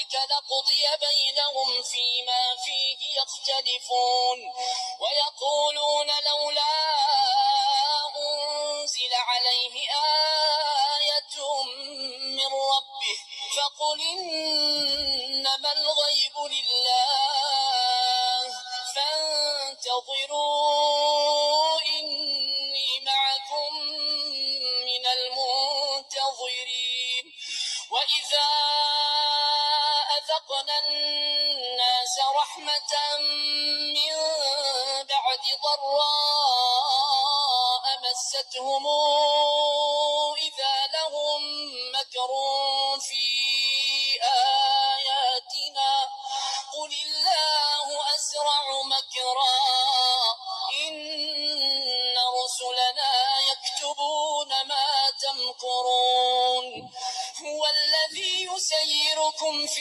ربك لقضي بينهم فيما فيه يختلفون ويقولون لولا أنزل عليه آية من ربه فقل إنما الغيب لله فانتظروا إني معكم من المنتظرين وإذا أذقنا الناس رحمة من بعد ضراء مستهم إذا لهم مكر في آياتنا قل الله أسرع مكرا إن رسلنا يكتبون ما تمكرون هو الذي يسيركم في